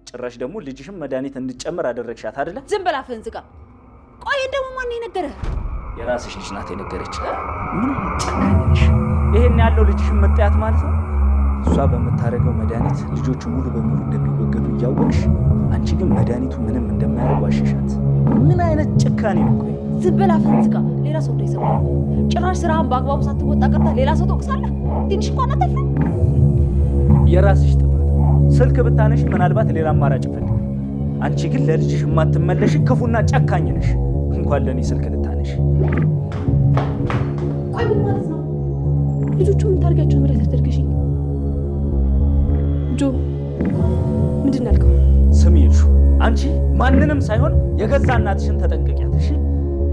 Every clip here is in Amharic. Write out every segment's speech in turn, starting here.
ጭራሽ ደግሞ ልጅሽም መድኃኒት እንድጨምር አደረግሻት አይደለ? ዝም በል አፍህን ዝጋ። ቆይ ደግሞ ማን የነገረህ? የራስሽ ልጅ ናት የነገረች። ምን ጨካኝሽ! ይሄን ያለው ልጅሽም መጣያት ማለት ነው። እሷ በመታረገው መድኃኒት ልጆቹ ሙሉ በሙሉ እንደሚወገዱ እያወቅሽ አንቺ ግን መድኃኒቱ ምንም እንደማያደርግ ዋሸሻት። ምን አይነት ጭካኔ ነው? ቆይ ዝም በል አፍህን ዝጋ። ሌላ ሰው እንዳይሰማ። ጭራሽ ስራህን በአግባቡ ሳትወጣ ቀርታ ሌላ ሰው ትወቅሳለህ። ትንሽ እንኳን አታፍርም? የራስሽ ጥፋት። ስልክ ብታነሽ ምናልባት ሌላ አማራጭ ፈልግ። አንቺ ግን ለልጅሽ የማትመለሽ ክፉና ጨካኝ ነሽ። እንኳን ለኔ ስልክ ልታነሽ። ቆይ ምን ማለት ነው? ልጆቹ ምን ታርጋቸው? ምረት አድርገሽኝ ጆ፣ ምንድን ነው ያልከው? ስሚ ይልሹ፣ አንቺ ማንንም ሳይሆን የገዛ እናትሽን ተጠንቀቂያት። እሺ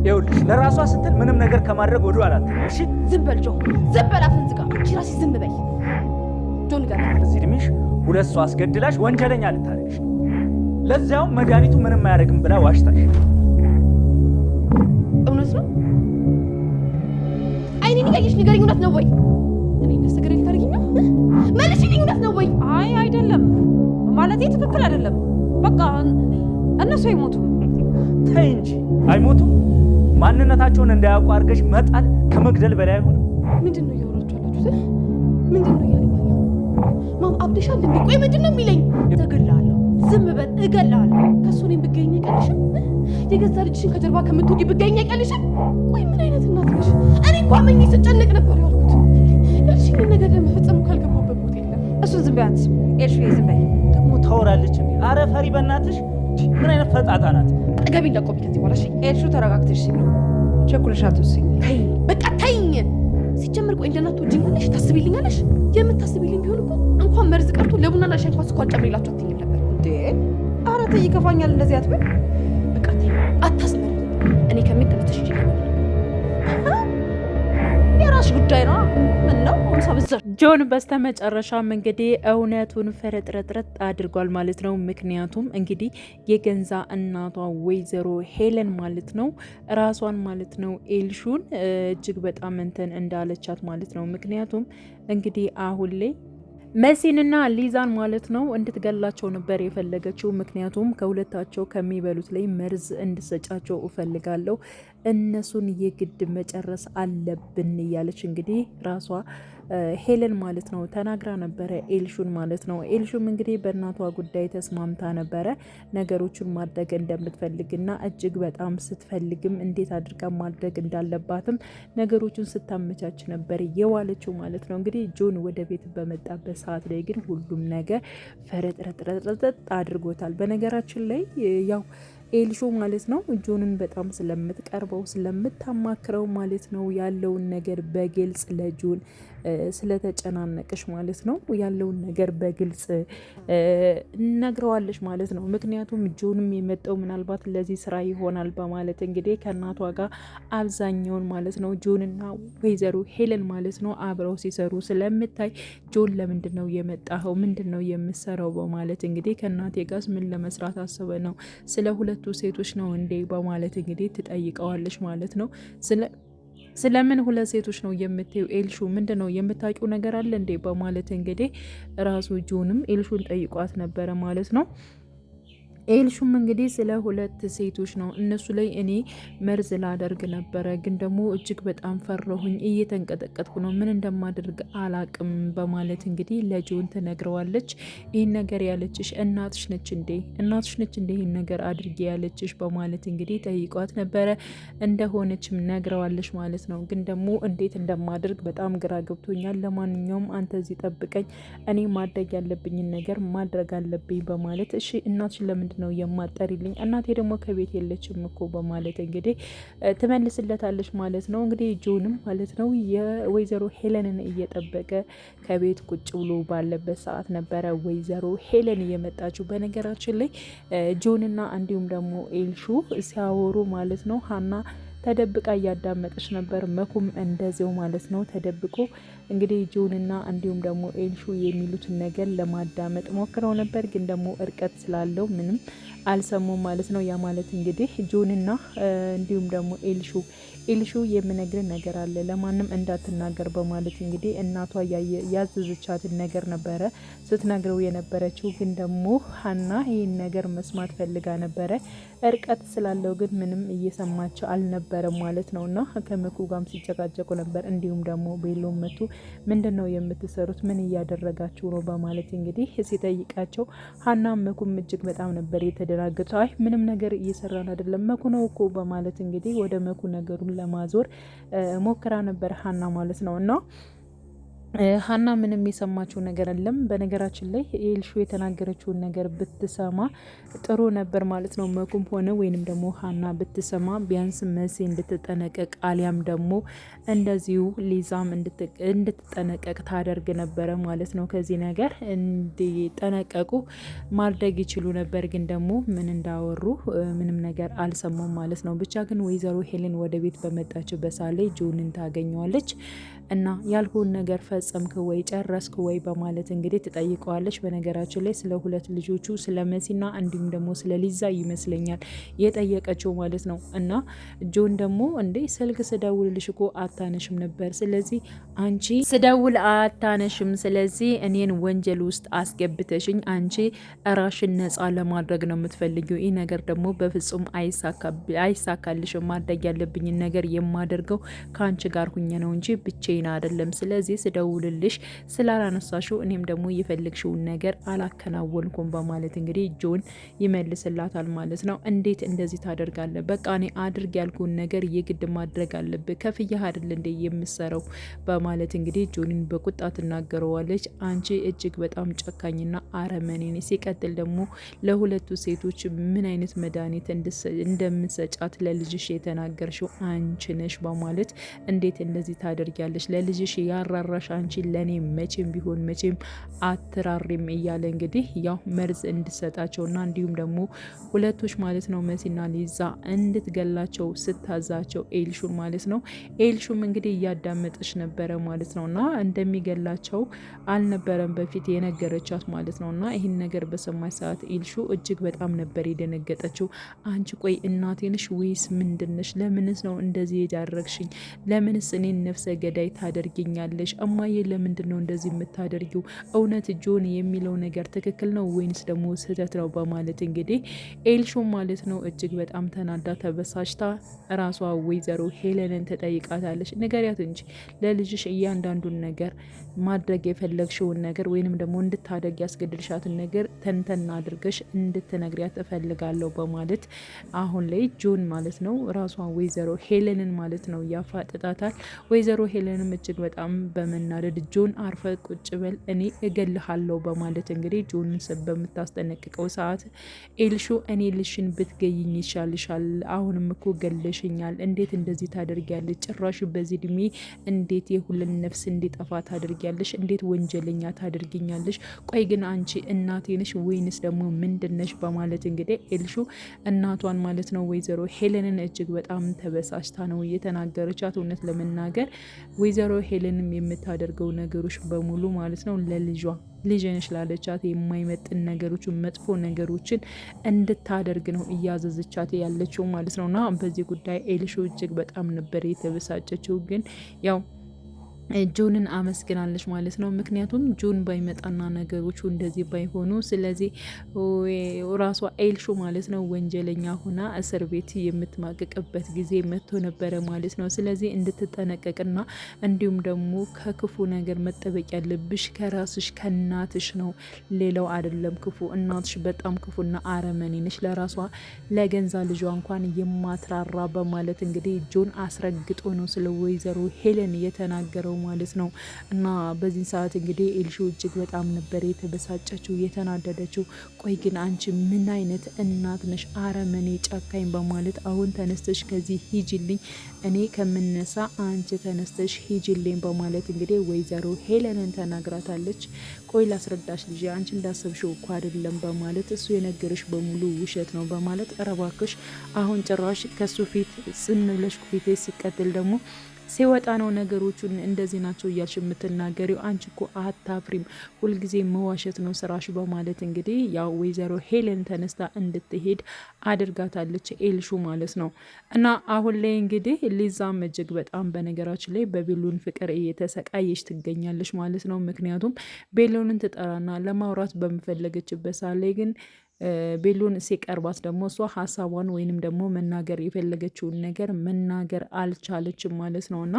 ይኸውልሽ፣ ለራሷ ስትል ምንም ነገር ከማድረግ ወደ ኋላ አትልም። እሺ ዝም በል ጆ፣ ዝም በል አፍህን ዝጋ። አንቺ ራስሽ ዝም በይ ጆ። ንገረኝ፣ እዚህ እድሜሽ ሁለት ሰው አስገድላሽ ወንጀለኛ ልታደርግሽ፣ ለዚያውም መድኃኒቱ ምንም አያደርግም ብላ ዋሽታሽ። እውነት ነው? አይኔን እያየሽ ንገረኝ፣ እውነት ነው ወይ? እኔ እንደሰገረ ልታደርጊኝ ነው? መልሽልኝ፣ እውነት ነው ወይ? አይ አይደለም፣ ማለቴ ትክክል አይደለም። በቃ እነሱ አይሞቱም። ተይ እንጂ አይሞቱም። ማንነታቸውን እንዳያውቁ አድርገሽ መጣል ከመግደል በላይ አይሆንም። ምንድን ነው እያወራችሁ ያላችሁት? ምንድን ነው እያለኝ ያለው? ማም አብደሻል እንዴ? ቆይ ምንድን ነው የሚለኝ? እገላለሁ። ዝም በል፣ እገላለሁ። ከእሱ እኔም ብገኝ አይቀልሽም? የገዛ ልጅሽን ከጀርባ ከምትወጊ ብገኝ አይቀልሽም? ቆይ ምን አይነት እናት ነሽ? እኔ እንኳ መኝ ስጨነቅ ነበር ያልኩት። ያልሽኝን ነገር ለመፈጸም ካልገባሁበት ቦታ የለም። እሱን ዝም በይ አንቺ። ኤልሹ ዝም በይ። ደግሞ ታወራለች እንዴ? አረ ፈሪ በእናትሽ። ምን አይነት ፈጣጣ ናት? አጠገቤ እንዳትቆሚ ከዚህ በኋላ። እሺ ኤልሹ ተረጋግተሽ ሲሉ ቸኩለሽ አትወስኝ። ተይኝ፣ በቃ ተይኝ። ሲጀመር ቆይ እንደናት ወጂኛለሽ፣ ታስቢልኛለሽ። የምታስቢልኝ ቢሆን እኮ እንኳን መርዝ ቀርቶ ለቡናና ሻይ እንኳን ስኳር ጨምሬላችሁ አትይኝም ነበር እንዴ። ኧረ ተይ፣ ይከፋኛል እንደዚህ አትበይ። በቃ ተይኝ፣ አታስመሪ። እኔ ከሚል ተነስተሽ ሂጂ። የራስሽ ጉዳይ ነው። ምን ነው ሳብዘ ጆን በስተመጨረሻም እንግዲህ እውነቱን ፈረጥረጥረጥ አድርጓል ማለት ነው። ምክንያቱም እንግዲህ የገንዛ እናቷ ወይዘሮ ሄለን ማለት ነው ራሷን ማለት ነው ኤልሹን እጅግ በጣም እንትን እንዳለቻት ማለት ነው። ምክንያቱም እንግዲህ አሁን ላይ መሲንና ሊዛን ማለት ነው እንድትገላቸው ነበር የፈለገችው። ምክንያቱም ከሁለታቸው ከሚበሉት ላይ መርዝ እንድሰጫቸው እፈልጋለሁ፣ እነሱን የግድ መጨረስ አለብን እያለች እንግዲህ ራሷ ሄለን ማለት ነው ተናግራ ነበረ፣ ኤልሹን ማለት ነው። ኤልሹም እንግዲህ በእናቷ ጉዳይ ተስማምታ ነበረ ነገሮችን ማድረግ እንደምትፈልግና እጅግ በጣም ስትፈልግም እንዴት አድርጋ ማድረግ እንዳለባትም ነገሮችን ስታመቻች ነበር የዋለችው ማለት ነው። እንግዲህ ጆን ወደ ቤት በመጣበት ሰዓት ላይ ግን ሁሉም ነገር ፈረጥረጥረጥ አድርጎታል። በነገራችን ላይ ያው ኤልሹ ማለት ነው ጆንን በጣም ስለምትቀርበው ስለምታማክረው ማለት ነው ያለውን ነገር በግልጽ ለጆን ስለተጨናነቀሽ ማለት ነው ያለውን ነገር በግልጽ ነግረዋለች ማለት ነው። ምክንያቱም ጆንም የመጣው ምናልባት ለዚህ ስራ ይሆናል በማለት እንግዲህ ከእናቷ ጋር አብዛኛውን ማለት ነው ጆንና ወይዘሮ ሄለን ማለት ነው አብረው ሲሰሩ ስለምታይ ጆን ለምንድን ነው የመጣኸው? ምንድን ነው የምሰራው? በማለት እንግዲህ ከእናቴ ጋርስ ምን ለመስራት አስበ ነው? ስለ ሁለቱ ሴቶች ነው እንዴ? በማለት እንግዲህ ትጠይቀዋለች ማለት ነው። ስለምን ሁለት ሴቶች ነው የምትይው? ኤልሹ ምንድን ነው የምታውቂው ነገር አለ እንዴ? በማለት እንግዲህ ራሱ ጆንም ኤልሹን ጠይቋት ነበረ ማለት ነው። ኤልሹም እንግዲህ ስለ ሁለት ሴቶች ነው እነሱ ላይ እኔ መርዝ ላደርግ ነበረ፣ ግን ደግሞ እጅግ በጣም ፈራሁኝ፣ እየተንቀጠቀጥኩ ነው፣ ምን እንደማደርግ አላቅም በማለት እንግዲህ ለጆን ትነግረዋለች። ይህን ነገር ያለችሽ እናትሽ ነች እንዴ? እናትሽ ነች እንዴ ይህን ነገር አድርጌ ያለችሽ? በማለት እንግዲህ ጠይቋት ነበረ። እንደሆነችም ነግረዋለች ማለት ነው። ግን ደግሞ እንዴት እንደማደርግ በጣም ግራ ገብቶኛል። ለማንኛውም አንተ እዚህ ጠብቀኝ፣ እኔ ማድረግ ያለብኝን ነገር ማድረግ አለብኝ በማለት እሺ እናትሽ ለምንድን ነው የማጠሪልኝ? እናቴ ደግሞ ከቤት የለችም እኮ በማለት እንግዲህ ትመልስለታለች ማለት ነው። እንግዲህ ጆንም ማለት ነው የወይዘሮ ሄለንን እየጠበቀ ከቤት ቁጭ ብሎ ባለበት ሰዓት ነበረ ወይዘሮ ሄለን እየመጣችው። በነገራችን ላይ ጆንና እንዲሁም ደግሞ ኤልሹ ሲያወሩ ማለት ነው ሀና ተደብቃ እያዳመጠች ነበር። መኩም እንደዚው ማለት ነው ተደብቆ እንግዲህ ጆንና እንዲሁም ደግሞ ኤልሹ የሚሉትን ነገር ለማዳመጥ ሞክረው ነበር፣ ግን ደግሞ እርቀት ስላለው ምንም አልሰሙም ማለት ነው። ያ ማለት እንግዲህ ጆንና እንዲሁም ደግሞ ኤልሹ የምነግርን ነገር አለ ለማንም እንዳትናገር በማለት እንግዲህ እናቷ ያዘዘቻትን ነገር ነበረ ስትነግረው የነበረችው። ግን ደግሞ ሀና ይህን ነገር መስማት ፈልጋ ነበረ። እርቀት ስላለው ግን ምንም እየሰማች አልነበረም ማለት ነው። እና ከመኩ ጋም ሲጨቃጨቁ ነበር። እንዲሁም ደግሞ ቤሎም መቱ ምንድን ነው የምትሰሩት? ምን እያደረጋችሁ ነው? በማለት እንግዲህ ሲጠይቃቸው ሀና መኩም እጅግ በጣም ነበር የተደናገጠው። አይ ምንም ነገር እየሰራን አይደለም መኩ ነው እኮ በማለት እንግዲህ ወደ መኩ ነገሩን ለማዞር ሞክራ ነበር ሀና ማለት ነው። እና ሀና ምንም የሰማችው ነገር የለም። በነገራችን ላይ ኤልሹ የተናገረችውን ነገር ብትሰማ ጥሩ ነበር ማለት ነው። መኩም ሆነ ወይንም ደግሞ ሀና ብትሰማ ቢያንስ መሲ እንድትጠነቀቅ አሊያም ደግሞ እንደዚሁ ሊዛም እንድትጠነቀቅ ታደርግ ነበረ ማለት ነው። ከዚህ ነገር እንዲጠነቀቁ ማድረግ ይችሉ ነበር። ግን ደግሞ ምን እንዳወሩ ምንም ነገር አልሰማም ማለት ነው። ብቻ ግን ወይዘሮ ሄለን ወደ ቤት በመጣችው በሳሌ ጆንን ታገኘዋለች እና ያልሆን ነገር ፈጸምክ ወይ ጨረስክ ወይ በማለት እንግዲህ ትጠይቀዋለች። በነገራችን ላይ ስለ ሁለት ልጆቹ ስለ መሲና እንዲሁም ደግሞ ስለ ሊዛ ይመስለኛል የጠየቀችው ማለት ነው። እና ጆን ደግሞ እንዴ ስልክ ስደውልልሽ እኮ አታነሽም ነበር፣ ስለዚህ አንቺ ስደውል አታነሽም፣ ስለዚህ እኔን ወንጀል ውስጥ አስገብተሽኝ አንቺ ራሽን ነጻ ለማድረግ ነው የምትፈልጊው። ይህ ነገር ደግሞ በፍጹም አይሳካልሽም። ማድረግ ያለብኝን ነገር የማደርገው ከአንቺ ጋር ሁኜ ነው እንጂ ብቻዬን አይደለም። ስለዚህ ስደውልልሽ ስላላነሳሽው እኔም ደግሞ የፈለግሽውን ነገር አላከናወንኩም በማለት እንግዲህ ጆን ይመልስላታል ማለት ነው። እንዴት እንደዚህ ታደርጋለህ? በቃ እኔ አድርግ ያልኩን ነገር የግድ ማድረግ አለብህ፣ ከፍያህ አይደል እንደ የምሰረው በማለት እንግዲህ ጆንን በቁጣ ትናገረዋለች። አንቺ እጅግ በጣም ጨካኝና አረመኔ ነሽ። ሲቀጥል ደግሞ ለሁለቱ ሴቶች ምን አይነት መድኃኒት እንደምሰጫት ለልጅሽ የተናገርሽው አንቺ ነሽ በማለት እንዴት እንደዚህ ታደርጊያለሽ? ለልጅሽ ያራራሽ አንቺ ለኔ መቼም ቢሆን መቼም አትራሪም እያለ እንግዲህ ያው መርዝ እንድሰጣቸውና እንዲሁም ደግሞ ሁለቶች ማለት ነው መሲና ሊዛ እንድትገላቸው ስታዛቸው ኤልሹን ማለት ነው። ኤልሹም እንግዲህ እያዳመጠች ነበረ ማለት ነውና እንደሚገላቸው አልነበረም በፊት የነገረቻት ማለት ነውና ይህን ነገር በሰማች ሰዓት ኤልሹ እጅግ በጣም ነበር የደነገጠችው። አንቺ ቆይ እናቴንሽ ወይስ ምንድነሽ? ለምንስ ነው እንደዚህ የዳረግሽኝ? ለምንስ እኔን ነፍሰ ገዳይ ታደርጊኛለሽ? እማዬ ለምንድን ነው እንደዚህ የምታደርጊው? እውነት ጆን የሚለው ነገር ትክክል ነው ወይንስ ደግሞ ስህተት ነው? በማለት እንግዲህ ኤልሹ ማለት ነው እጅግ በጣም ተናዳ ተበሳጭታ ራሷ ወይዘሮ ሄለንን ተጠይቃታለች። ንገሪያት እንጂ ለልጅሽ እያንዳንዱን ነገር ማድረግ የፈለግሽውን ነገር ወይንም ደግሞ እንድታደርግ ያስገድልሻትን ነገር ተንተን አድርገሽ እንድትነግሪያት እፈልጋለሁ በማለት አሁን ላይ ጆን ማለት ነው ራሷ ወይዘሮ ሄለንን ማለት ነው ያፋጥጣታል። ወይዘሮ ሄለንም እጅግ በጣም በመናደድ ጆን አርፈ ቁጭ በል እኔ እገልሃለሁ በማለት እንግዲህ ጆንን በምታስጠነቅቀው ሰዓት ኤልሹ እኔ ልሽን ብትገይኝ ይሻልሻል፣ አሁንም እኮ ገለሽኛል፣ እንዴት እንደዚህ ታደርጊያለሽ? ጭራሽ በዚህ እድሜ እንዴት የሁሉን ነፍስ እንዲጠፋ ታደርጊያለሽ? እንዴት ወንጀለኛ ታደርጊኛለሽ? ቆይ ግን አንቺ እናቴ ነሽ ወይንስ ደግሞ ምንድነሽ? በማለት እንግዲህ ኤልሹ እናቷን ማለት ነው ወይዘሮ ሄለንን እጅግ በጣም ተበሳጭታ ነው የተናገረቻት። እውነት ለመናገር ወይዘሮ ሄለንም የምታደርገው ነገሮች በሙሉ ማለት ነው ልጅ ነሽ ላለቻት የማይመጥን ነገሮችን መጥፎ ነገሮችን እንድታደርግ ነው እያዘዘቻት ያለችው ማለት ነውና በዚህ ጉዳይ ኤልሹ እጅግ በጣም ነበር የተበሳጨችው። ግን ያው ጆንን አመስግናለች ማለት ነው። ምክንያቱም ጆን ባይመጣና ነገሮቹ እንደዚህ ባይሆኑ ስለዚህ ራሷ ኤልሹ ማለት ነው ወንጀለኛ ሆና እስር ቤት የምትማቀቅበት ጊዜ መጥቶ ነበረ ማለት ነው። ስለዚህ እንድትጠነቀቅና እንዲሁም ደግሞ ከክፉ ነገር መጠበቅ ያለብሽ ከራስሽ ከእናትሽ ነው፣ ሌላው አይደለም ክፉ። እናትሽ በጣም ክፉና አረመኔ ነች፣ ለራሷ ለገንዛ ልጇ እንኳን የማትራራ በማለት እንግዲህ ጆን አስረግጦ ነው ስለ ወይዘሮ ሄለን የተናገረው ማለት ነው። እና በዚህ ሰዓት እንግዲህ ኤልሹ እጅግ በጣም ነበር የተበሳጨችው የተናደደችው። ቆይ ግን አንቺ ምን አይነት እናት ነሽ? አረመኔ ጨካኝ በማለት አሁን ተነስተሽ ከዚህ ሂጅልኝ፣ እኔ ከምነሳ አንቺ ተነስተሽ ሂጅልኝ በማለት እንግዲህ ወይዘሮ ሄለንን ተናግራታለች። ቆይ ላስረዳሽ ልጅ፣ አንቺ እንዳሰብሽው እኮ አይደለም በማለት እሱ የነገረሽ በሙሉ ውሸት ነው በማለት እባክሽ አሁን ጭራሽ ከሱ ፊት ጽም ብለሽ ፊቴ ሲቀጥል ደግሞ ሲወጣ ነው ነገሮቹን እንደዚህ ናቸው እያልሽ የምትናገሪው? አንቺ እኮ አታፍሪም፣ ሁልጊዜ መዋሸት ነው ስራሽ በማለት እንግዲህ ያው ወይዘሮ ሄለን ተነስታ እንድትሄድ አድርጋታለች ኤልሹ ማለት ነው። እና አሁን ላይ እንግዲህ ሊዛም እጅግ በጣም በነገራችን ላይ በቤሎን ፍቅር እየተሰቃየች ትገኛለች ማለት ነው። ምክንያቱም ቤሎንን ትጠራና ለማውራት በምፈለገችበት ሰዓት ላይ ግን ቤሎን ሲቀርባት ደግሞ እሷ ሀሳቧን ወይንም ደግሞ መናገር የፈለገችውን ነገር መናገር አልቻለችም ማለት ነው እና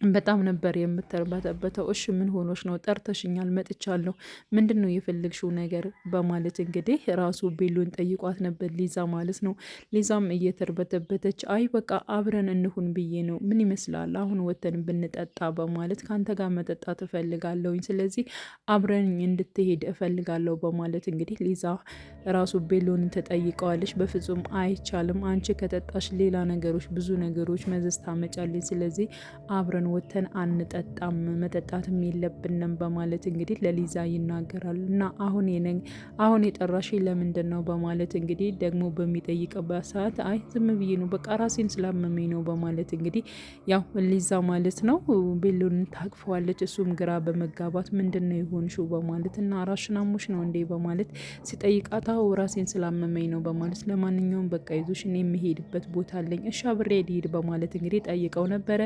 በጣም ነበር የምትርበተበተው። እሺ ምን ሆኖች ነው? ጠርተሽኛል፣ መጥቻለሁ፣ ምንድን ነው የፈለግሽው ነገር በማለት እንግዲህ ራሱ ቤሎን ጠይቋት ነበር ሊዛ ማለት ነው። ሊዛም እየተርበተበተች አይ በቃ አብረን እንሁን ብዬ ነው፣ ምን ይመስላል አሁን ወተን ብንጠጣ በማለት ከአንተ ጋር መጠጣት እፈልጋለሁኝ፣ ስለዚህ አብረን እንድትሄድ እፈልጋለሁ በማለት እንግዲህ ሊዛ ራሱ ቤሎን ተጠይቀዋለች። በፍጹም አይቻልም፣ አንቺ ከጠጣሽ ሌላ ነገሮች ብዙ ነገሮች መዘዝ ታመጫለች፣ ስለዚህ አብረን ወተን አንጠጣም፣ መጠጣትም የለብንም በማለት እንግዲህ ለሊዛ ይናገራል። እና አሁን የጠራሽ ለምንድን ነው በማለት እንግዲህ ደግሞ በሚጠይቅበት ሰዓት አይ ዝም ብዬ ነው በቃ ራሴን ስላመመኝ ነው በማለት እንግዲህ ያው ሊዛ ማለት ነው ቤሎንን ታቅፈዋለች። እሱም ግራ በመጋባት ምንድን ነው የሆንሽው በማለት እና ራሽን አሞሽ ነው እንዴ በማለት ሲጠይቃት አዎ ራሴን ስላመመኝ ነው በማለት ለማንኛውም በቃ ይዞሽ እኔ የምሄድበት ቦታ አለኝ፣ እሺ አብሬ ልሂድ በማለት እንግዲህ ጠይቀው ነበረ።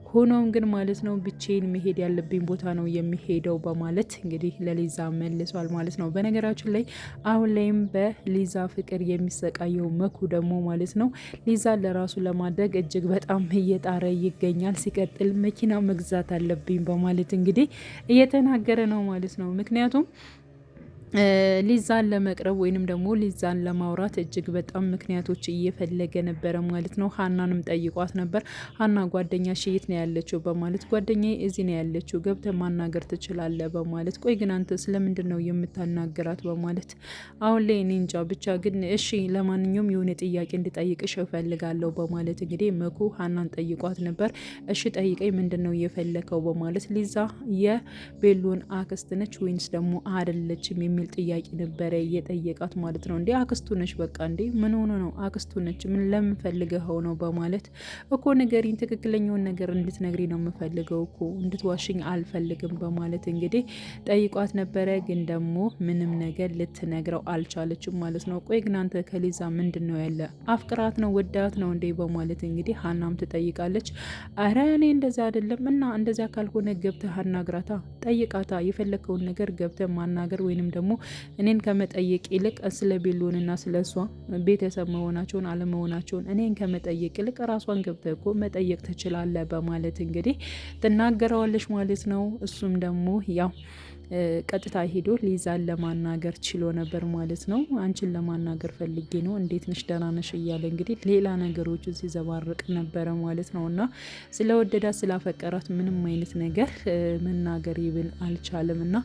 ሆኖም ግን ማለት ነው ብቻዬን መሄድ ያለብኝ ቦታ ነው የሚሄደው በማለት እንግዲህ ለሊዛ መልሷል ማለት ነው። በነገራችን ላይ አሁን ላይም በሊዛ ፍቅር የሚሰቃየው መኩ ደግሞ ማለት ነው ሊዛ ለራሱ ለማድረግ እጅግ በጣም እየጣረ ይገኛል። ሲቀጥል መኪና መግዛት አለብኝ በማለት እንግዲህ እየተናገረ ነው ማለት ነው። ምክንያቱም ሊዛን ለመቅረብ ወይንም ደግሞ ሊዛን ለማውራት እጅግ በጣም ምክንያቶች እየፈለገ ነበረ ማለት ነው። ሀናንም ጠይቋት ነበር። ሀና ጓደኛሽ የት ነው ያለችው በማለት ጓደኛዬ እዚህ ነው ያለችው፣ ገብተህ ማናገር ትችላለህ በማለት ቆይ ግን አንተ ስለምንድን ነው የምታናገራት በማለት አሁን ላይ እኔ እንጃ ብቻ ግን እሺ ለማንኛውም የሆነ ጥያቄ እንድጠይቅሽ እፈልጋለሁ በማለት እንግዲህ መኩ ሀናን ጠይቋት ነበር። እሺ ጠይቀኝ፣ ምንድን ነው የፈለከው በማለት ሊዛ የቤሎን አክስት ነች ወይንስ ደግሞ አይደለችም የሚል ጥያቄ ነበረ እየጠየቃት ማለት ነው። እንዴ አክስቱ ነች፣ በቃ እንዴ ምን ሆነ ነው አክስቱ ነች፣ ምን ለምፈልገው ነው በማለት እኮ ንገሪኝ፣ ትክክለኛውን ነገር እንድትነግሪ ነው የምፈልገው እኮ እንድትዋሽኝ አልፈልግም በማለት እንግዲህ ጠይቋት ነበረ። ግን ደግሞ ምንም ነገር ልትነግረው አልቻለችም ማለት ነው። ቆይ ግን አንተ ከሊዛ ምንድን ነው ያለ አፍቅራት ነው ወዳት ነው እንዴ በማለት እንግዲህ ሀናም ትጠይቃለች። አረ እኔ እንደዛ አይደለም እና እንደዚያ ካልሆነ ገብተህ አናግራታ፣ ጠይቃታ፣ የፈለከውን ነገር ገብተህ ማናገር ወይንም ደግሞ እኔን ከመጠየቅ ይልቅ ስለ ቤሎንና ስለ እሷ ቤተሰብ መሆናቸውን አለመሆናቸውን እኔን ከመጠየቅ ይልቅ ራሷን ገብተህ እኮ መጠየቅ ትችላለህ በማለት እንግዲህ ትናገረዋለች ማለት ነው። እሱም ደግሞ ያው ቀጥታ ሄዶ ሊዛን ለማናገር ችሎ ነበር ማለት ነው። አንቺን ለማናገር ፈልጌ ነው፣ እንዴት ነሽ ደህና ነሽ እያለ እንግዲህ ሌላ ነገሮችን ሲዘባርቅ ነበረ ማለት ነው። እና ስለወደዳት ስላፈቀራት ምንም አይነት ነገር መናገር ይብል አልቻለም። እና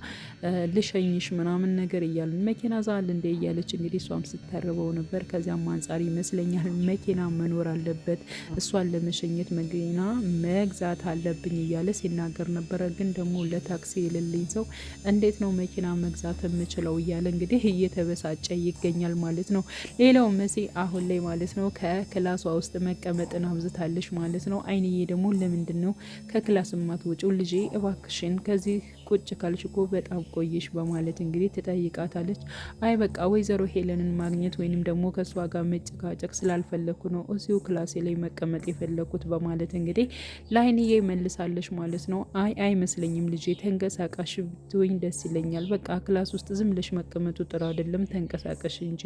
ልሸኝሽ ምናምን ነገር እያለ መኪና ዛል እንደ እያለች እንግዲህ እሷም ስተርበው ነበር። ከዚያም አንጻር ይመስለኛል መኪና መኖር አለበት፣ እሷን ለመሸኘት መኪና መግዛት አለብኝ እያለ ሲናገር ነበረ። ግን ደግሞ ለታክሲ የሌለኝ ሰው እንዴት ነው መኪና መግዛት የምችለው እያለ እንግዲህ እየተበሳጨ ይገኛል ማለት ነው። ሌላው መሲ አሁን ላይ ማለት ነው ከክላሷ ውስጥ መቀመጥን አብዝታለች ማለት ነው። አይንዬ ደግሞ ለምንድን ነው ከክላስ ማትወጪው ልጄ እባክሽን ከዚህ ቁጭ ካልሽ እኮ በጣም ቆየሽ በማለት እንግዲህ ትጠይቃታለች። አይ በቃ ወይዘሮ ሄለንን ማግኘት ወይንም ደግሞ ከእሷ ጋር መጨቃጨቅ ስላልፈለኩ ነው እዚሁ ክላሴ ላይ መቀመጥ የፈለኩት በማለት እንግዲህ ለአይንዬ መልሳለች ማለት ነው። አይ አይመስለኝም ልጄ ተንቀሳቃሽ ብትወኝ ደስ ይለኛል። በቃ ክላስ ውስጥ ዝም ብለሽ መቀመጡ ጥሩ አይደለም፣ ተንቀሳቀሽ እንጂ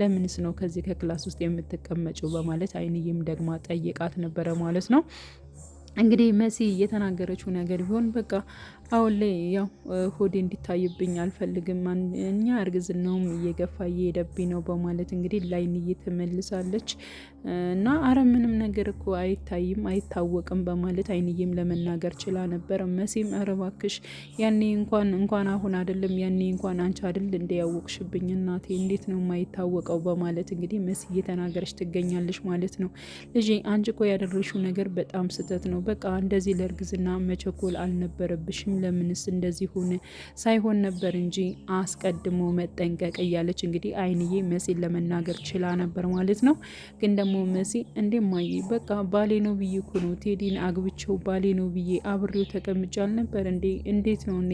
ለምንስ ነው ከዚህ ከክላስ ውስጥ የምትቀመጭው በማለት አይንዬም ደግማ ጠይቃት ነበረ ማለት ነው። እንግዲህ መሲ የተናገረችው ነገር ቢሆን በቃ አሁን ላይ ያው ሆዴ እንዲታይብኝ አልፈልግም፣ እኛ እርግዝናውም እየገፋ እየሄደብኝ ነው በማለት እንግዲህ ላይንዬ ትመልሳለች። እና አረ ምንም ነገር እኮ አይታይም አይታወቅም በማለት አይንዬም ለመናገር ችላ ነበር። መሲም አረ እባክሽ ያኔ እንኳን አሁን አይደለም ያኔ እንኳን አንቺ አይደል እንደ ያወቅሽብኝ እናቴ እንዴት ነው የማይታወቀው በማለት እንግዲህ መሲ እየተናገረች ትገኛለች ማለት ነው። ልጄ አንቺ እኮ ያደረግሽው ነገር በጣም ስህተት ነው። በቃ እንደዚህ ለእርግዝና መቸኮል አልነበረብሽም። ለምንስ እንደዚህ ሆነ ሳይሆን ነበር እንጂ አስቀድሞ መጠንቀቅ እያለች እንግዲህ አይንዬ መሲን ለመናገር ችላ ነበር ማለት ነው። ግን ደግሞ መሲ እንደማየ በቃ ባሌ ነው ብዬ እኮ ነው ቴዲን አግብቼው ባሌ ነው ብዬ አብሬው ተቀምጫል ነበር እንዴት ነው እኔ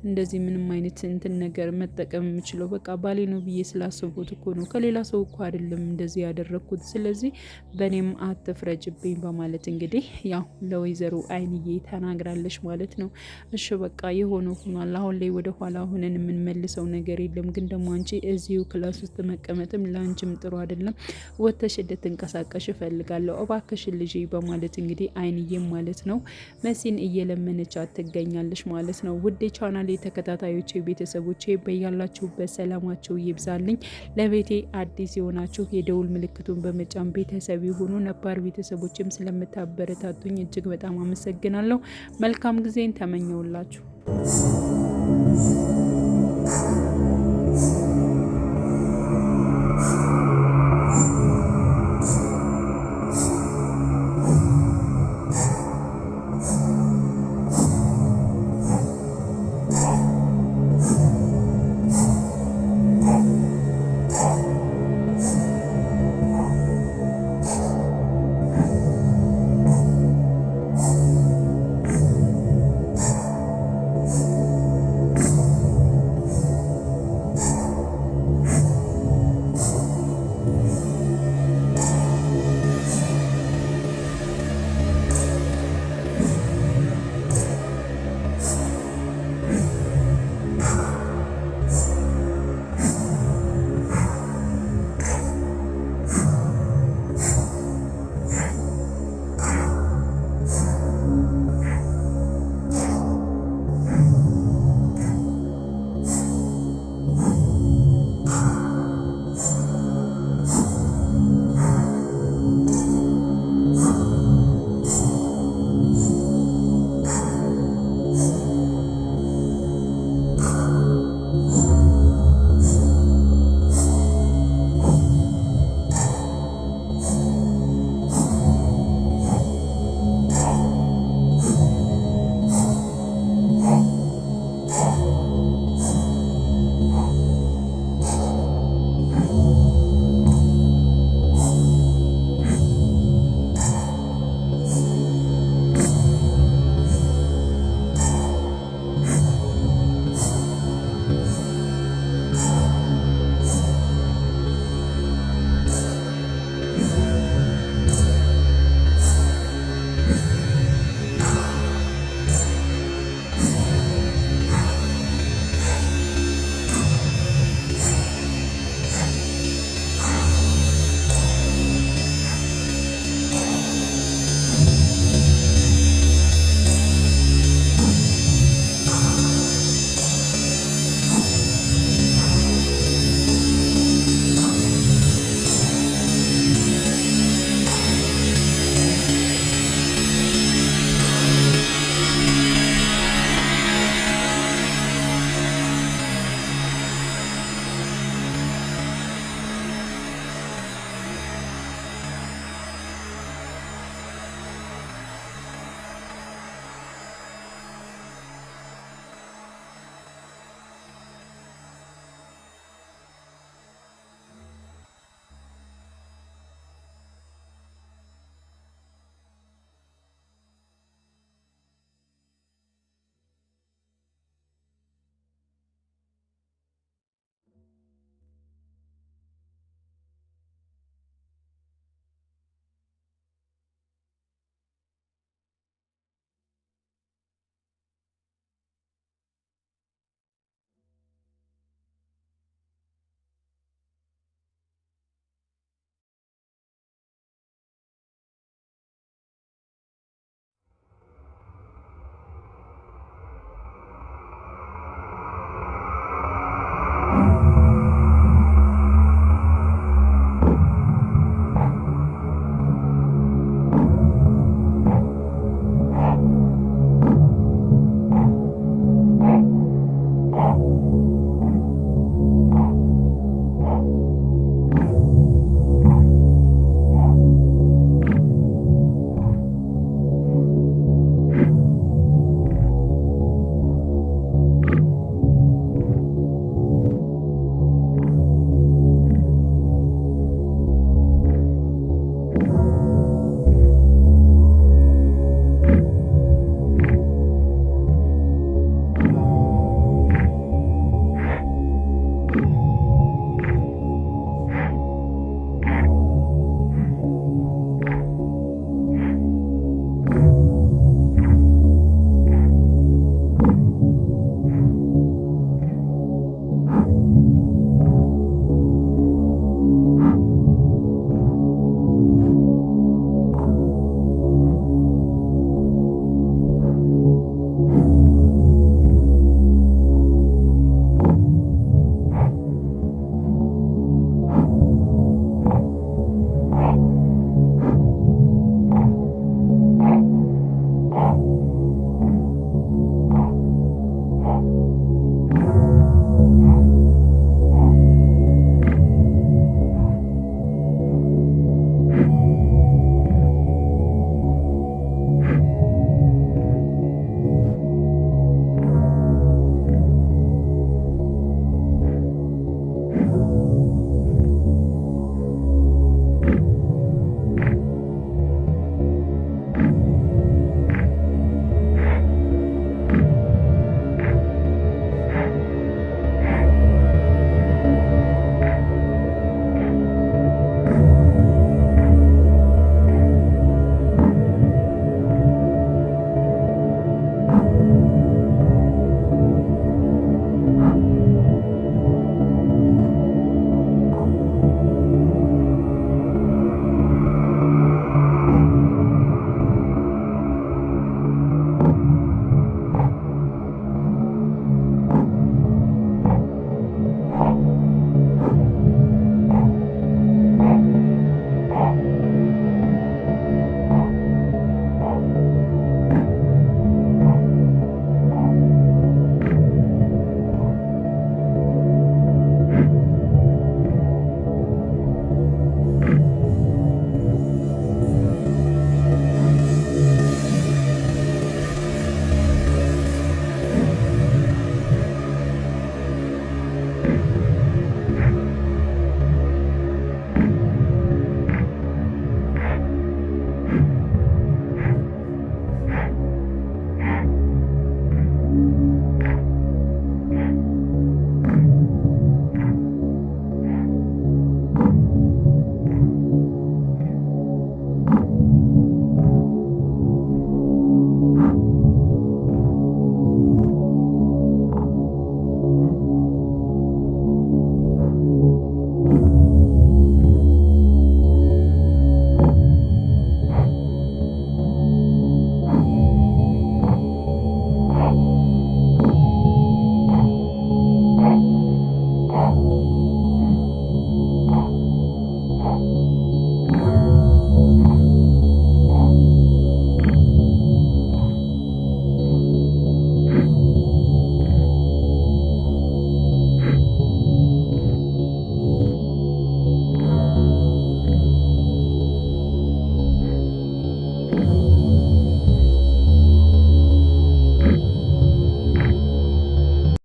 እንደዚህ ምንም አይነት እንትን ነገር መጠቀም የምችለው? በቃ ባሌ ነው ብዬ ስላሰብኩት እኮ ነው ከሌላ ሰው እኮ አይደለም እንደዚህ ያደረግኩት። ስለዚህ በእኔም አትፍረጅብኝ በማለት እንግዲህ ያው ለወይዘሮ አይንዬ ተናግራለች ማለት ነው። እሺ በቃ የሆነው ሆኗል። አሁን ላይ ወደ ኋላ ሆነን የምንመልሰው ነገር የለም። ግን ደግሞ አንቺ እዚሁ ክላስ ውስጥ መቀመጥም ለአንቺም ጥሩ አይደለም። ወተሽ እንድትንቀሳቀሽ እፈልጋለሁ እባክሽን ልጄ በማለት እንግዲህ አይንዬም ማለት ነው መሲን እየለመነቻት ትገኛለች ማለት ነው። ውድ ቻናሌ ተከታታዮቼ ቤተሰቦቼ በያላችሁበት ሰላማችሁ ይብዛልኝ። ለቤቴ አዲስ የሆናችሁ የደውል ምልክቱን በመጫን ቤተሰብ የሆኑ ነባር ቤተሰቦችም ስለምታበረታቱኝ እጅግ በጣም አመሰግናለሁ። መልካም ጊዜን ተመኘውላችሁ።